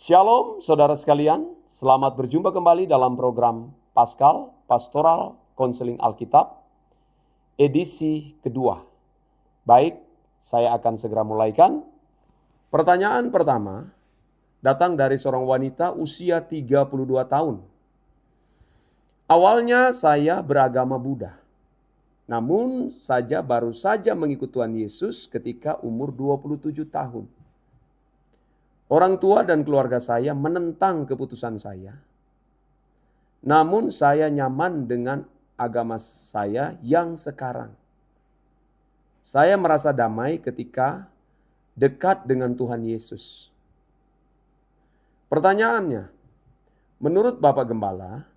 Shalom saudara sekalian, selamat berjumpa kembali dalam program Paskal, Pastoral Konseling Alkitab, edisi kedua. Baik, saya akan segera mulaikan. Pertanyaan pertama datang dari seorang wanita usia 32 tahun. Awalnya saya beragama Buddha, namun baru saja mengikut Tuhan Yesus ketika umur 27 tahun. Orang tua dan keluarga saya menentang keputusan saya. Namun saya nyaman dengan agama saya yang sekarang. Saya merasa damai ketika dekat dengan Tuhan Yesus. Pertanyaannya, menurut Bapak Gembala,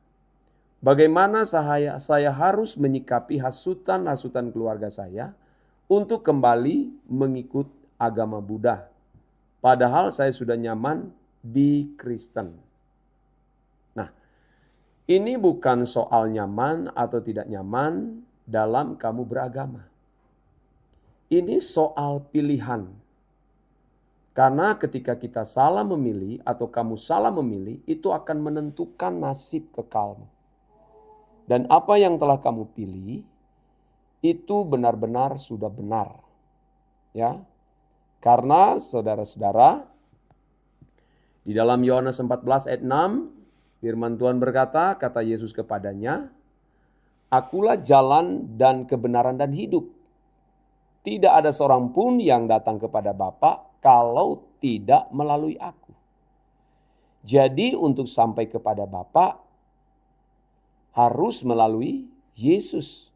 bagaimana saya harus menyikapi hasutan-hasutan keluarga saya untuk kembali mengikut agama Buddha? Padahal saya sudah nyaman di Kristen. Nah, ini bukan soal nyaman atau tidak nyaman dalam kamu beragama. Ini soal pilihan. Karena ketika kita salah memilih atau kamu salah memilih, itu akan menentukan nasib kekalmu. Dan apa yang telah kamu pilih, itu benar-benar sudah benar. Ya. Karena saudara-saudara, di dalam Yohanes 14 ayat 6, firman Tuhan berkata, kata Yesus kepadanya, "Akulah jalan dan kebenaran dan hidup. Tidak ada seorang pun yang datang kepada Bapa kalau tidak melalui aku." Jadi untuk sampai kepada Bapa harus melalui Yesus,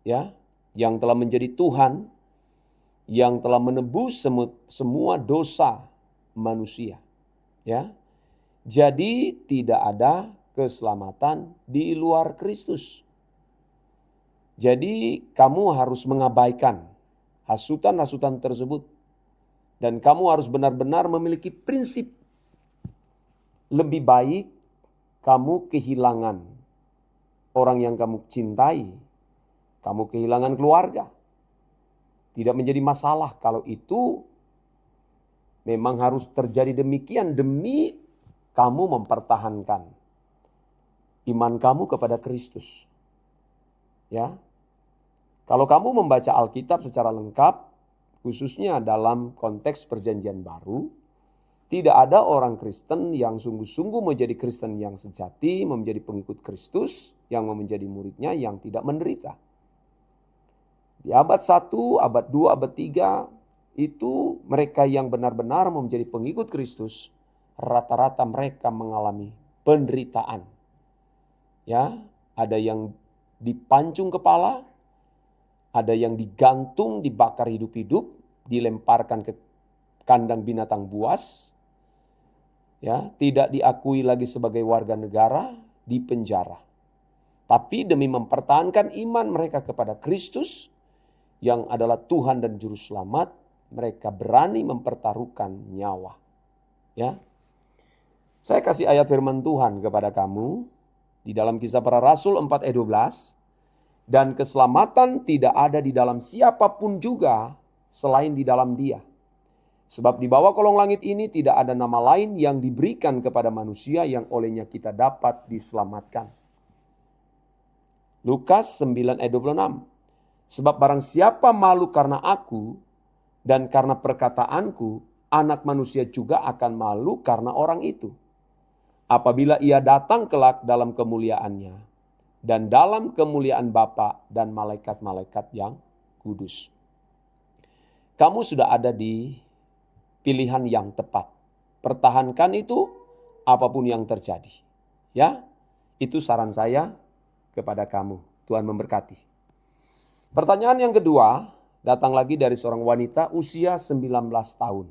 ya, yang telah menjadi Tuhan, yang telah menebus semua dosa manusia. Ya. Jadi tidak ada keselamatan di luar Kristus. Jadi kamu harus mengabaikan hasutan-hasutan tersebut. Dan kamu harus benar-benar memiliki prinsip. Lebih baik kamu kehilangan orang yang kamu cintai. Kamu kehilangan keluarga. Tidak menjadi masalah kalau itu memang harus terjadi demikian demi kamu mempertahankan iman kamu kepada Kristus. Ya. Kalau kamu membaca Alkitab secara lengkap, khususnya dalam konteks Perjanjian Baru, tidak ada orang Kristen yang sungguh-sungguh menjadi Kristen yang sejati, menjadi pengikut Kristus, yang menjadi muridnya yang tidak menderita. Di abad 1, abad 2, abad 3, itu mereka yang benar-benar menjadi pengikut Kristus, rata-rata mereka mengalami penderitaan. Ya, ada yang dipancung kepala, ada yang digantung, dibakar hidup-hidup, dilemparkan ke kandang binatang buas. Ya, tidak diakui lagi sebagai warga negara, dipenjara. Tapi demi mempertahankan iman mereka kepada Kristus, yang adalah Tuhan dan Juru Selamat, mereka berani mempertaruhkan nyawa. Ya. Saya kasih ayat firman Tuhan kepada kamu di dalam Kisah Para Rasul 4 ayat 12. Dan keselamatan tidak ada di dalam siapapun juga selain di dalam Dia. Sebab di bawah kolong langit ini tidak ada nama lain yang diberikan kepada manusia yang olehnya kita dapat diselamatkan. Lukas 9 ayat 26. Sebab barang siapa malu karena aku dan karena perkataanku, anak manusia juga akan malu karena orang itu. Apabila ia datang kelak dalam kemuliaannya dan dalam kemuliaan Bapa dan malaikat-malaikat yang kudus. Kamu sudah ada di pilihan yang tepat. Pertahankan itu apapun yang terjadi. Ya, itu saran saya kepada kamu. Tuhan memberkati. Pertanyaan yang kedua datang lagi dari seorang wanita usia 19 tahun.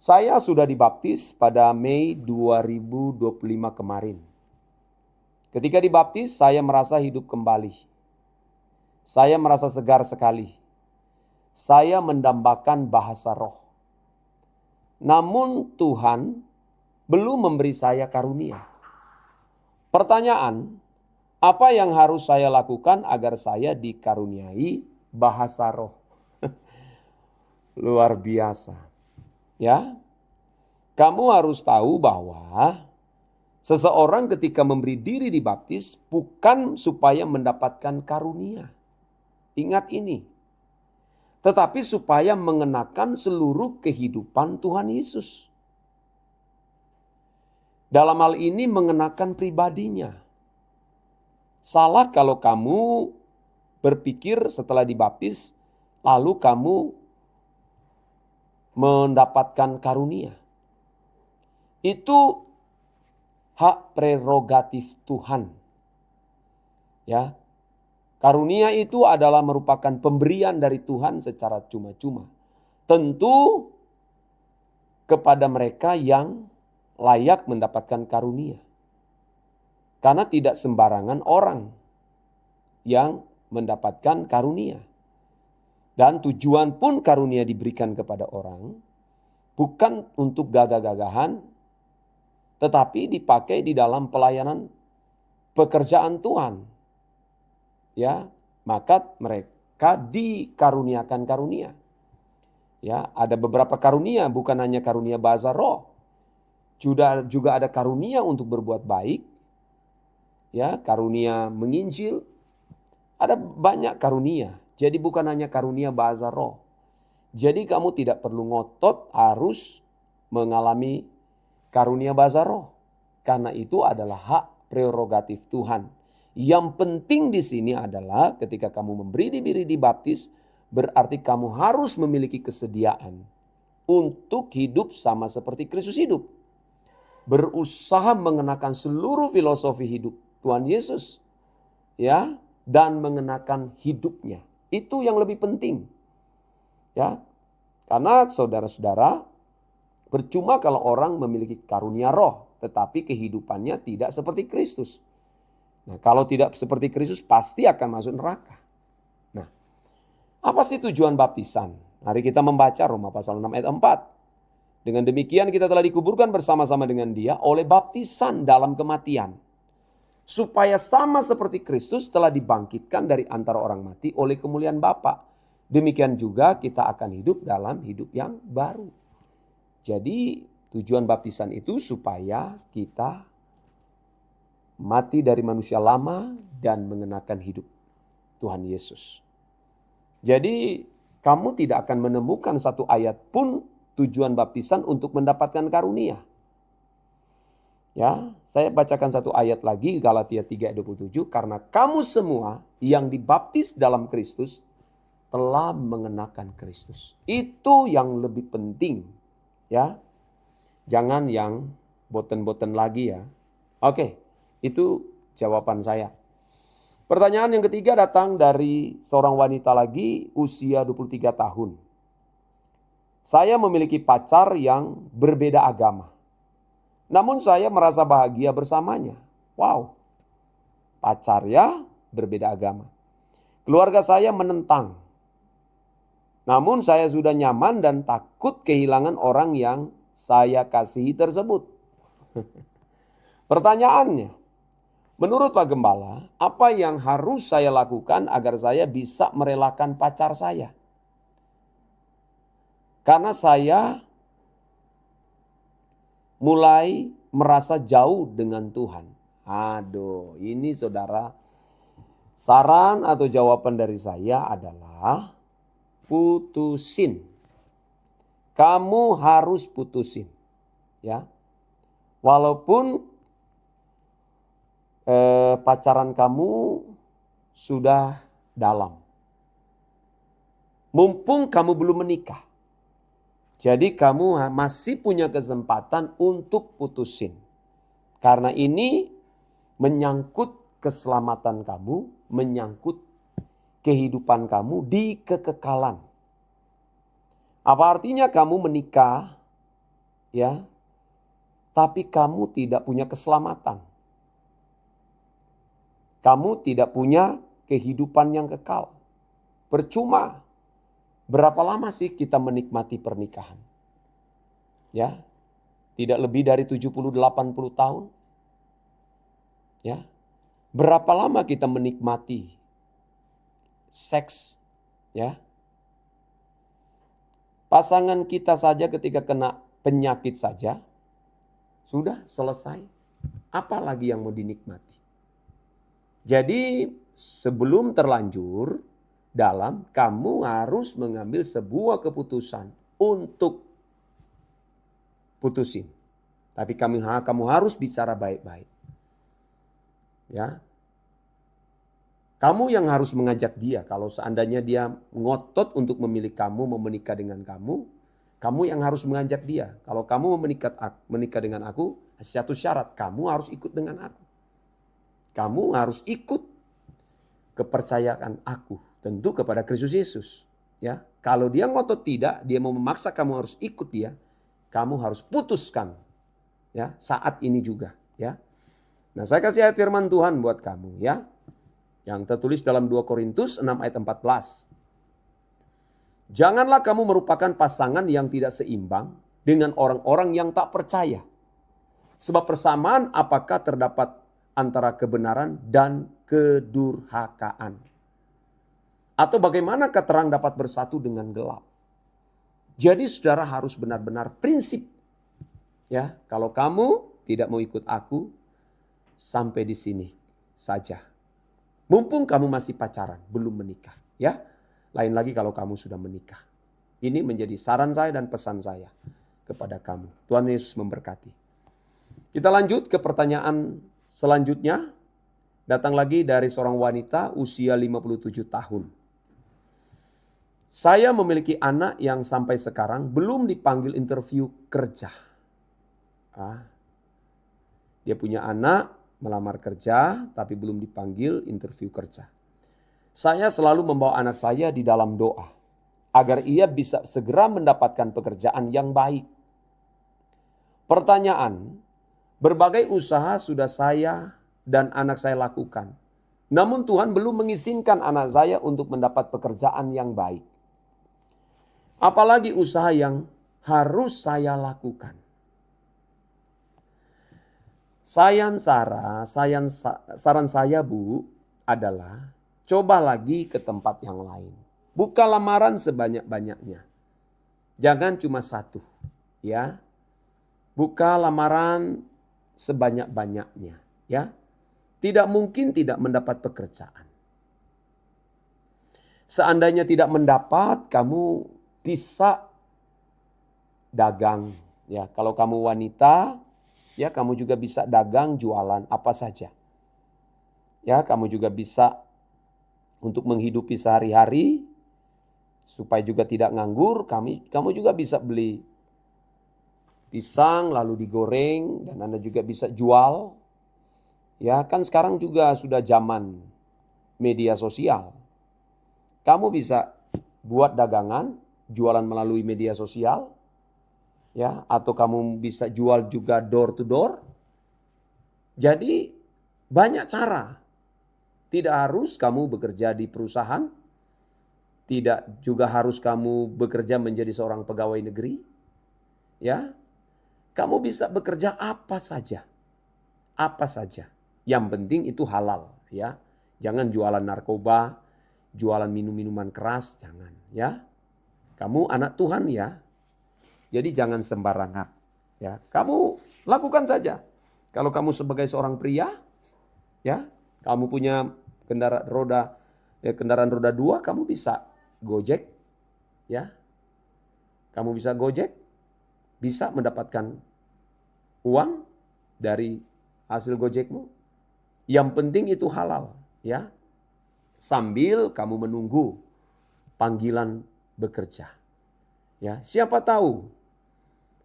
Saya sudah dibaptis pada Mei 2025 kemarin. Ketika dibaptis saya merasa hidup kembali. Saya merasa segar sekali. Saya mendambakan bahasa roh. Namun Tuhan belum memberi saya karunia. Pertanyaan, apa yang harus saya lakukan agar saya dikaruniai bahasa roh? Luar biasa. Ya. Kamu harus tahu bahwa seseorang ketika memberi diri dibaptis bukan supaya mendapatkan karunia. Ingat ini. Tetapi supaya mengenakan seluruh kehidupan Tuhan Yesus. Dalam hal ini mengenakan pribadinya. Salah kalau kamu berpikir setelah dibaptis, lalu kamu mendapatkan karunia. Itu hak prerogatif Tuhan. Ya. Karunia itu adalah merupakan pemberian dari Tuhan secara cuma-cuma. Tentu kepada mereka yang layak mendapatkan karunia. Karena tidak sembarangan orang yang mendapatkan karunia. Dan tujuan pun karunia diberikan kepada orang bukan untuk gagah-gagahan, tetapi dipakai di dalam pelayanan pekerjaan Tuhan. Ya, maka mereka dikaruniakan karunia. Ya, ada beberapa karunia, bukan hanya karunia bahasa roh. Juga ada karunia untuk berbuat baik. Ya, karunia menginjil. Ada banyak karunia. Jadi bukan hanya karunia bahasa roh. Jadi kamu tidak perlu ngotot harus mengalami karunia bahasa roh. Karena itu adalah hak prerogatif Tuhan. Yang penting di sini adalah ketika kamu memberi diri dibaptis, berarti kamu harus memiliki kesediaan untuk hidup sama seperti Kristus hidup. Berusaha mengenakan seluruh filosofi hidup Tuhan Yesus. Ya, dan mengenakan hidupnya. Itu yang lebih penting. Ya. Karena saudara-saudara, percuma kalau orang memiliki karunia roh, tetapi kehidupannya tidak seperti Kristus. Nah, kalau tidak seperti Kristus pasti akan masuk neraka. Nah, apa sih tujuan baptisan? Mari kita membaca Roma pasal 6 ayat 4. Dengan demikian kita telah dikuburkan bersama-sama dengan Dia oleh baptisan dalam kematian. Supaya sama seperti Kristus telah dibangkitkan dari antara orang mati oleh kemuliaan Bapa. Demikian juga kita akan hidup dalam hidup yang baru. Jadi tujuan baptisan itu supaya kita mati dari manusia lama dan mengenakan hidup Tuhan Yesus. Jadi kamu tidak akan menemukan satu ayat pun tujuan baptisan untuk mendapatkan karunia. Ya, saya bacakan satu ayat lagi, Galatia 3 ayat 27. Karena kamu semua yang dibaptis dalam Kristus telah mengenakan Kristus. Itu yang lebih penting. Ya, jangan yang boten-boten lagi ya. Oke, itu jawaban saya. Pertanyaan yang ketiga datang dari seorang wanita lagi usia 23 tahun. Saya memiliki pacar yang berbeda agama. Namun saya merasa bahagia bersamanya. Wow, pacar ya berbeda agama. Keluarga saya menentang. Namun saya sudah nyaman dan takut kehilangan orang yang saya kasihi tersebut. Pertanyaannya, menurut Pak Gembala, apa yang harus saya lakukan agar saya bisa merelakan pacar saya? Karena saya mulai merasa jauh dengan Tuhan. Aduh, ini saudara, saran atau jawaban dari saya adalah putusin. Kamu harus putusin. Ya. Walaupun pacaran kamu sudah dalam. Mumpung kamu belum menikah. Jadi kamu masih punya kesempatan untuk putusin. Karena ini menyangkut keselamatan kamu, menyangkut kehidupan kamu di kekekalan. Apa artinya kamu menikah, ya, tapi kamu tidak punya keselamatan. Kamu tidak punya kehidupan yang kekal. Percuma. Berapa lama sih kita menikmati pernikahan? Ya, tidak lebih dari 70-80 tahun. Ya. Berapa lama kita menikmati seks? Ya. Pasangan kita saja ketika kena penyakit saja, Sudah selesai. Apa lagi yang mau dinikmati? Jadi sebelum terlanjur dalam, kamu harus mengambil sebuah keputusan untuk putusin. Tapi kamu harus bicara baik-baik. Ya. Kamu yang harus mengajak dia. Kalau seandainya dia ngotot untuk memilih kamu, mau menikah dengan kamu yang harus mengajak dia. Kalau kamu mau menikah dengan aku, satu syarat, kamu harus ikut dengan aku. Kamu harus ikut kepercayaan aku, tentu kepada Kristus Yesus. Ya, kalau dia ngotot tidak, dia mau memaksa kamu harus ikut dia, kamu harus putuskan. Ya, saat ini juga. Ya, nah saya kasih ayat firman Tuhan buat kamu, ya, yang tertulis dalam 2 Korintus 6 ayat 14. Janganlah kamu merupakan pasangan yang tidak seimbang dengan orang-orang yang tak percaya. Sebab persamaan apakah terdapat antara kebenaran dan kedurhakaan? Atau bagaimana terang dapat bersatu dengan gelap? Jadi saudara harus benar-benar prinsip. Ya, kalau kamu tidak mau ikut aku, sampai di sini saja. Mumpung kamu masih pacaran, belum menikah. Ya, lain lagi kalau kamu sudah menikah. Ini menjadi saran saya dan pesan saya kepada kamu. Tuhan Yesus memberkati. Kita lanjut ke pertanyaan selanjutnya. Datang lagi dari seorang wanita usia 57 tahun. Saya memiliki anak yang sampai sekarang belum dipanggil interview kerja. Dia punya anak melamar kerja tapi belum dipanggil interview kerja. Saya selalu membawa anak saya di dalam doa agar ia bisa segera mendapatkan pekerjaan yang baik. Pertanyaan, berbagai usaha sudah saya dan anak saya lakukan. Namun Tuhan belum mengizinkan anak saya untuk mendapat pekerjaan yang baik. Apalagi usaha yang harus saya lakukan. Saran saya Bu adalah coba lagi ke tempat yang lain. Buka lamaran sebanyak-banyaknya. Jangan cuma satu, ya. Buka lamaran sebanyak-banyaknya, ya. Tidak mungkin tidak mendapat pekerjaan. Seandainya tidak mendapat, kamu bisa dagang, ya. Kalau kamu wanita, ya kamu juga bisa dagang, jualan apa saja. Ya, kamu juga bisa untuk menghidupi sehari-hari supaya juga tidak nganggur. Kamu juga bisa beli pisang lalu digoreng dan Anda juga bisa jual. Ya, kan sekarang juga sudah zaman media sosial. Kamu bisa buat dagangan, jualan melalui media sosial. Ya, atau kamu bisa jual juga door to door. Jadi banyak cara. Tidak harus kamu bekerja di perusahaan. Tidak juga harus kamu bekerja menjadi seorang pegawai negeri. Ya. Kamu bisa bekerja apa saja. Apa saja. Yang penting itu halal, ya. Jangan jualan narkoba, jualan minum-minuman keras, jangan, ya. Kamu anak Tuhan, ya. Jadi jangan sembarangan, ya. Kamu lakukan saja. Kalau kamu sebagai seorang pria, ya, kamu punya kendaraan roda 2, kamu bisa Gojek, ya. Kamu bisa Gojek, bisa mendapatkan uang dari hasil Gojekmu. Yang penting itu halal, ya. Sambil kamu menunggu panggilan bekerja. Ya, siapa tahu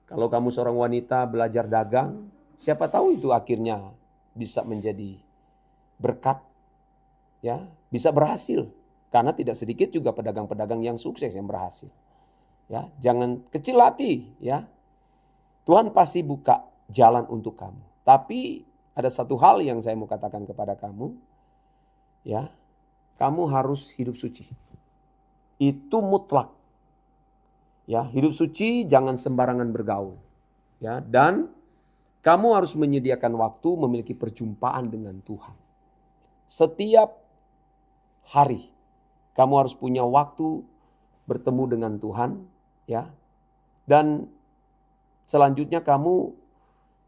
kalau kamu seorang wanita belajar dagang, siapa tahu itu akhirnya bisa menjadi berkat, ya, bisa berhasil. Karena tidak sedikit juga pedagang-pedagang yang sukses yang berhasil. Ya, jangan kecil hati, ya. Tuhan pasti buka jalan untuk kamu. Tapi ada satu hal yang saya mau katakan kepada kamu, ya. Kamu harus hidup suci. Itu mutlak. Ya, hidup suci, jangan sembarangan bergaul. Ya, dan kamu harus menyediakan waktu memiliki perjumpaan dengan Tuhan. Setiap hari kamu harus punya waktu bertemu dengan Tuhan, ya. Dan selanjutnya kamu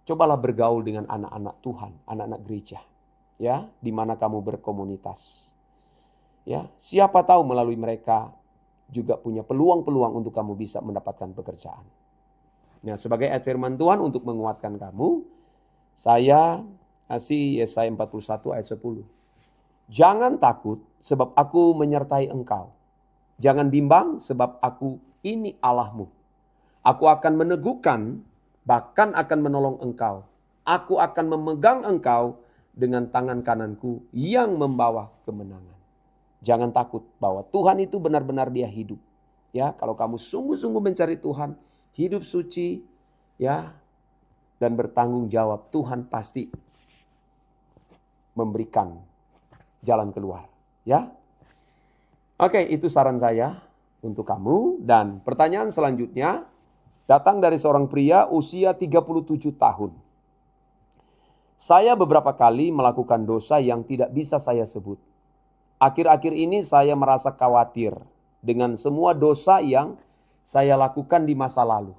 cobalah bergaul dengan anak-anak Tuhan, anak-anak gereja. Ya, di mana kamu berkomunitas. Ya, siapa tahu melalui mereka juga punya peluang-peluang untuk kamu bisa mendapatkan pekerjaan. Nah, sebagai ayat firman Tuhan untuk menguatkan kamu, saya kasih Yesaya 41 ayat 10. Jangan takut sebab aku menyertai engkau. Jangan bimbang sebab aku ini Allahmu. Aku akan meneguhkan, bahkan akan menolong engkau. Aku akan memegang engkau dengan tangan kananku yang membawa kemenangan. Jangan takut bahwa Tuhan itu benar-benar dia hidup. Ya, kalau kamu sungguh-sungguh mencari Tuhan, hidup suci, ya, dan bertanggung jawab, Tuhan pasti memberikan jalan keluar. Ya, oke, itu saran saya untuk kamu. Dan pertanyaan selanjutnya datang dari seorang pria usia 37 tahun. Saya beberapa kali melakukan dosa yang tidak bisa saya sebut. Akhir-akhir ini saya merasa khawatir dengan semua dosa yang saya lakukan di masa lalu.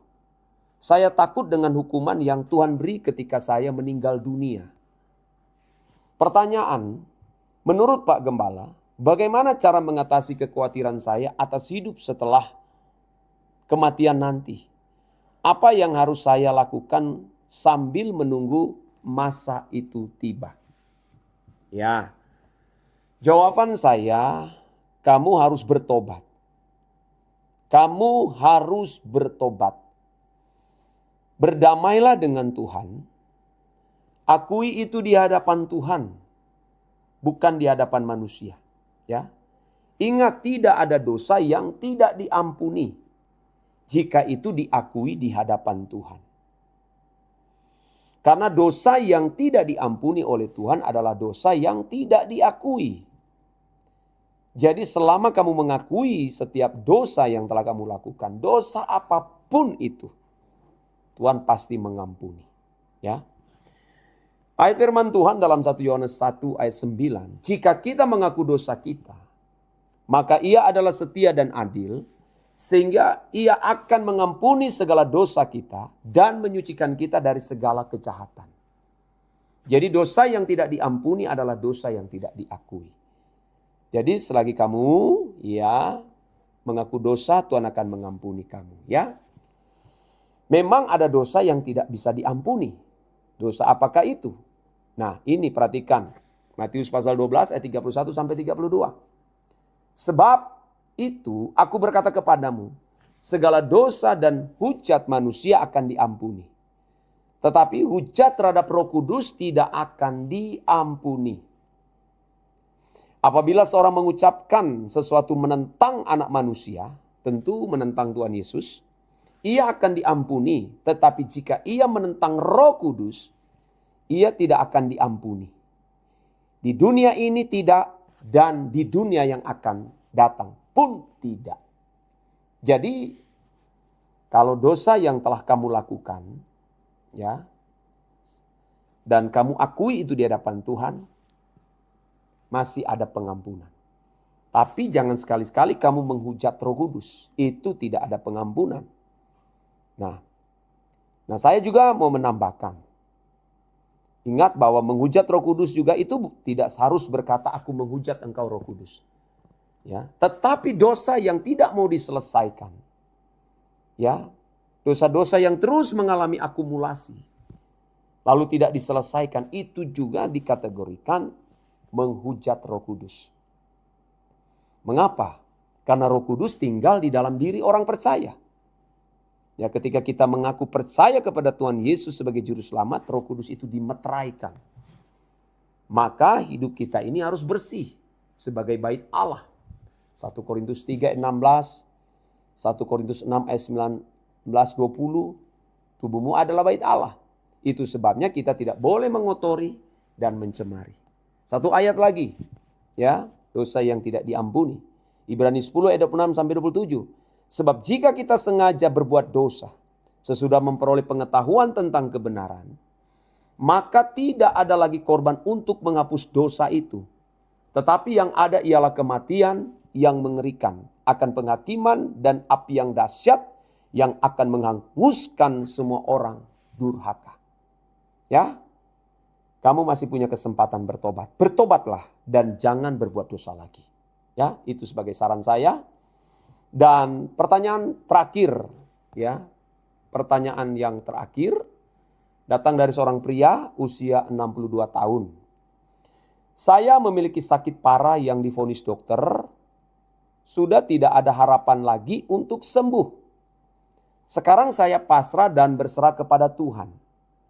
Saya takut dengan hukuman yang Tuhan beri ketika saya meninggal dunia. Pertanyaan, menurut Pak Gembala, bagaimana cara mengatasi kekhawatiran saya atas hidup setelah kematian nanti? Apa yang harus saya lakukan sambil menunggu masa itu tiba? Ya, jawaban saya, kamu harus bertobat. Kamu harus bertobat. Berdamailah dengan Tuhan. Akui itu di hadapan Tuhan, bukan di hadapan manusia. Ya, ingat, tidak ada dosa yang tidak diampuni jika itu diakui di hadapan Tuhan. Karena dosa yang tidak diampuni oleh Tuhan adalah dosa yang tidak diakui. Jadi selama kamu mengakui setiap dosa yang telah kamu lakukan, dosa apapun itu, Tuhan pasti mengampuni. Ya. Ayat firman Tuhan dalam 1 Yohanes 1 ayat 9. Jika kita mengaku dosa kita, maka ia adalah setia dan adil, sehingga ia akan mengampuni segala dosa kita dan menyucikan kita dari segala kejahatan. Jadi dosa yang tidak diampuni adalah dosa yang tidak diakui. Jadi selagi kamu mengaku dosa, Tuhan akan mengampuni kamu. Ya, memang ada dosa yang tidak bisa diampuni. Dosa apakah itu? Nah, ini perhatikan. Matius pasal 12 ayat 31 sampai 32. Sebab itu aku berkata kepadamu, segala dosa dan hujat manusia akan diampuni. Tetapi hujat terhadap Roh Kudus tidak akan diampuni. Apabila seorang mengucapkan sesuatu menentang anak manusia, tentu menentang Tuhan Yesus, ia akan diampuni. Tetapi jika ia menentang Roh Kudus, ia tidak akan diampuni. Di dunia ini tidak, dan di dunia yang akan datang pun tidak. Jadi kalau dosa yang telah kamu lakukan, ya, dan kamu akui itu di hadapan Tuhan, masih ada pengampunan. Tapi jangan sekali-sekali kamu menghujat Roh Kudus, itu tidak ada pengampunan. Nah, saya juga mau menambahkan, ingat bahwa menghujat Roh Kudus juga itu tidak harus berkata aku menghujat engkau Roh Kudus. Ya, tetapi dosa yang tidak mau diselesaikan, ya, dosa-dosa yang terus mengalami akumulasi, lalu tidak diselesaikan, itu juga dikategorikan menghujat Roh Kudus. Mengapa? Karena Roh Kudus tinggal di dalam diri orang percaya. Ya, ketika kita mengaku percaya kepada Tuhan Yesus sebagai juru selamat, Roh Kudus itu dimeteraikan. Maka hidup kita ini harus bersih sebagai bait Allah. 1 Korintus 3 ayat 16, 1 Korintus 6 ayat 19, 20, tubuhmu adalah bait Allah. Itu sebabnya kita tidak boleh mengotori dan mencemari. Satu ayat lagi, ya, dosa yang tidak diampuni. Ibrani 10 ayat 26 sampai 27. Sebab jika kita sengaja berbuat dosa, sesudah memperoleh pengetahuan tentang kebenaran, maka tidak ada lagi korban untuk menghapus dosa itu. Tetapi yang ada ialah kematian yang mengerikan, akan penghakiman dan api yang dahsyat yang akan menghanguskan semua orang durhaka. Ya, kamu masih punya kesempatan bertobat. Bertobatlah dan jangan berbuat dosa lagi. Ya, itu sebagai saran saya. Dan pertanyaan terakhir, ya. Pertanyaan yang terakhir datang dari seorang pria usia 62 tahun. Saya memiliki sakit parah yang divonis dokter, sudah tidak ada harapan lagi untuk sembuh. Sekarang saya pasrah dan berserah kepada Tuhan.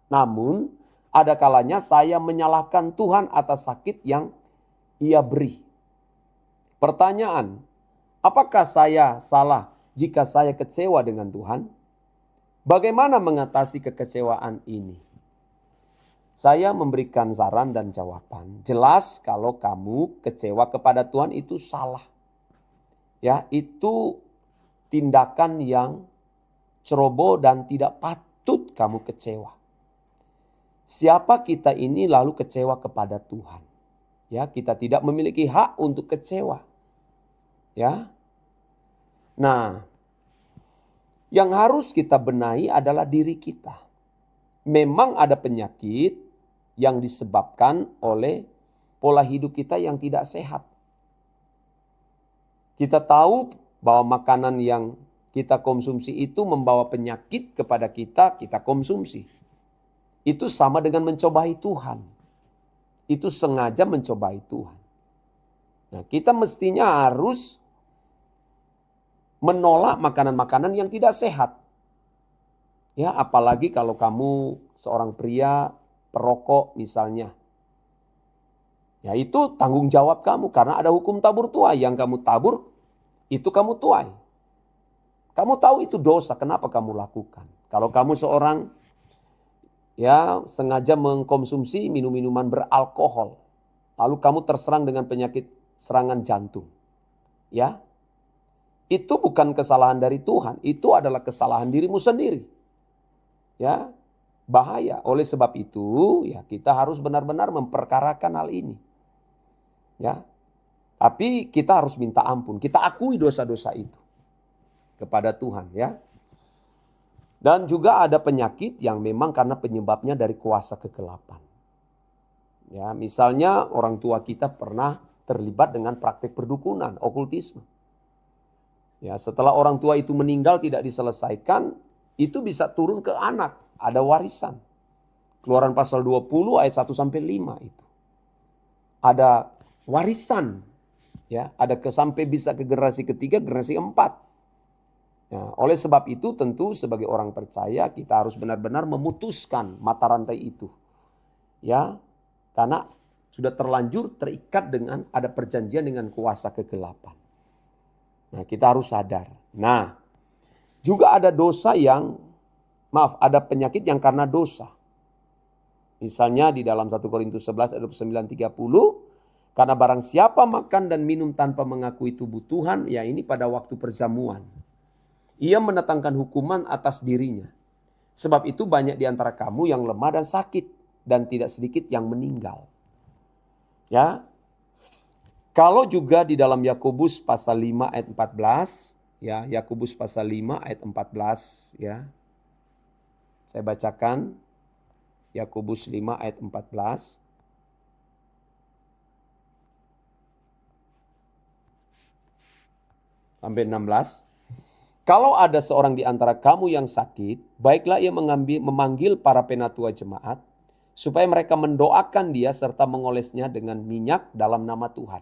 Namun, ada kalanya saya menyalahkan Tuhan atas sakit yang Ia beri. Pertanyaan, apakah saya salah jika saya kecewa dengan Tuhan? Bagaimana mengatasi kekecewaan ini? Saya memberikan saran dan jawaban. Jelas kalau kamu kecewa kepada Tuhan itu salah. Ya, itu tindakan yang ceroboh dan tidak patut kamu kecewa. Siapa kita ini lalu kecewa kepada Tuhan? Ya, kita tidak memiliki hak untuk kecewa. Ya. Nah, yang harus kita benahi adalah diri kita. Memang ada penyakit yang disebabkan oleh pola hidup kita yang tidak sehat. Kita tahu bahwa makanan yang kita konsumsi itu membawa penyakit kepada kita, kita konsumsi. Itu sama dengan mencobai Tuhan. Itu sengaja mencobai Tuhan. Nah, kita mestinya harus menolak makanan-makanan yang tidak sehat. Ya, apalagi kalau kamu seorang pria perokok misalnya. Ya, itu tanggung jawab kamu karena ada hukum tabur tuai. Yang kamu tabur, itu kamu tuai. Kamu tahu itu dosa, kenapa kamu lakukan? Kalau kamu seorang sengaja mengkonsumsi minum-minuman beralkohol, lalu kamu terserang dengan penyakit serangan jantung. Ya. Itu bukan kesalahan dari Tuhan, itu adalah kesalahan dirimu sendiri. Ya. Bahaya. Oleh sebab itu, ya kita harus benar-benar memperkarakan hal ini. Ya. Tapi kita harus minta ampun, kita akui dosa-dosa itu kepada Tuhan, ya. Dan juga ada penyakit yang memang karena penyebabnya dari kuasa kegelapan. Ya, misalnya orang tua kita pernah terlibat dengan praktik perdukunan, okultisme. Ya, setelah orang tua itu meninggal tidak diselesaikan, itu bisa turun ke anak, ada warisan. Keluaran pasal 20 ayat 1 sampai 5 itu. Ada warisan, ya, ada sampai bisa ke generasi ketiga, generasi keempat. Nah, oleh sebab itu tentu sebagai orang percaya kita harus benar-benar memutuskan mata rantai itu. Ya, karena sudah terlanjur terikat dengan ada perjanjian dengan kuasa kegelapan. Nah, kita harus sadar. Nah, juga ada dosa ada penyakit yang karena dosa. Misalnya di dalam 1 Korintus 11 ayat 29-30, karena barang siapa makan dan minum tanpa mengakui tubuh Tuhan, ya ini pada waktu perjamuan. Ia mendatangkan hukuman atas dirinya. Sebab itu banyak di antara kamu yang lemah dan sakit, dan tidak sedikit yang meninggal. Ya. Kalau juga di dalam Yakobus pasal 5 ayat 14, ya, Yakobus pasal 5 ayat 14, ya. Saya bacakan Yakobus 5 ayat 14. Sampai 16. Kalau ada seorang di antara kamu yang sakit, baiklah ia memanggil para penatua jemaat, supaya mereka mendoakan dia serta mengolesnya dengan minyak dalam nama Tuhan.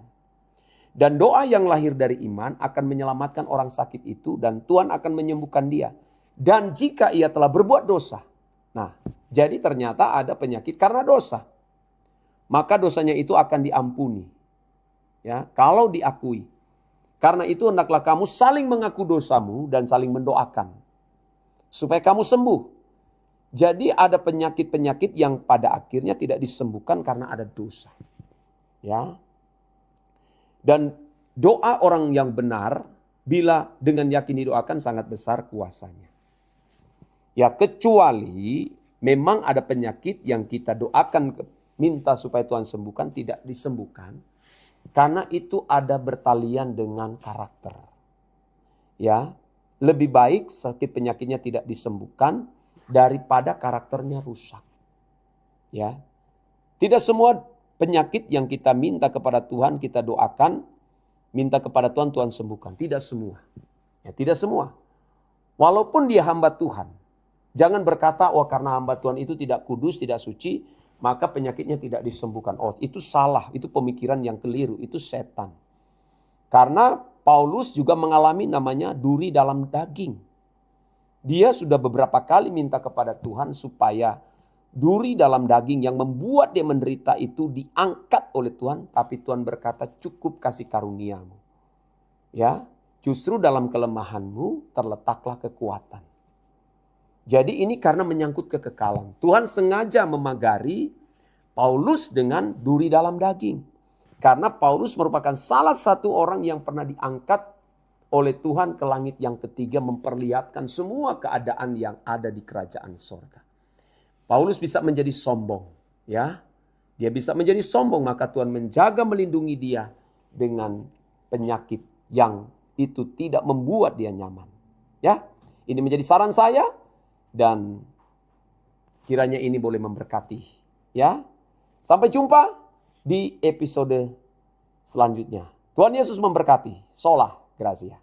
Dan doa yang lahir dari iman akan menyelamatkan orang sakit itu dan Tuhan akan menyembuhkan dia. Dan jika ia telah berbuat dosa, nah jadi ternyata ada penyakit karena dosa, maka dosanya itu akan diampuni. Ya, kalau diakui. Karena itu hendaklah kamu saling mengaku dosamu dan saling mendoakan. Supaya kamu sembuh. Jadi ada penyakit-penyakit yang pada akhirnya tidak disembuhkan karena ada dosa. Ya. Dan doa orang yang benar bila dengan yakin didoakan sangat besar kuasanya. Ya, kecuali memang ada penyakit yang kita doakan minta supaya Tuhan sembuhkan tidak disembuhkan. Karena itu ada bertalian dengan karakter. Ya, lebih baik sakit penyakitnya tidak disembuhkan daripada karakternya rusak. Ya. Tidak semua penyakit yang kita minta kepada Tuhan, kita doakan, minta kepada Tuhan, Tuhan sembuhkan. Tidak semua. Ya, tidak semua. Walaupun dia hamba Tuhan. Jangan berkata, oh karena hamba Tuhan itu tidak kudus, tidak suci, maka penyakitnya tidak disembuhkan. Oh itu salah, itu pemikiran yang keliru, itu setan. Karena Paulus juga mengalami namanya duri dalam daging. Dia sudah beberapa kali minta kepada Tuhan supaya duri dalam daging yang membuat dia menderita itu diangkat oleh Tuhan. Tapi Tuhan berkata cukup kasih karuniamu. Ya, justru dalam kelemahanmu terletaklah kekuatan. Jadi ini karena menyangkut kekekalan. Tuhan sengaja memagari Paulus dengan duri dalam daging. Karena Paulus merupakan salah satu orang yang pernah diangkat oleh Tuhan ke langit yang ketiga, memperlihatkan semua keadaan yang ada di kerajaan sorga. Paulus bisa menjadi sombong, ya. Dia bisa menjadi sombong, maka Tuhan menjaga melindungi dia dengan penyakit yang itu tidak membuat dia nyaman. Ya, ini menjadi saran saya dan kiranya ini boleh memberkati, ya. Sampai jumpa di episode selanjutnya. Tuhan Yesus memberkati. Sola Gracia.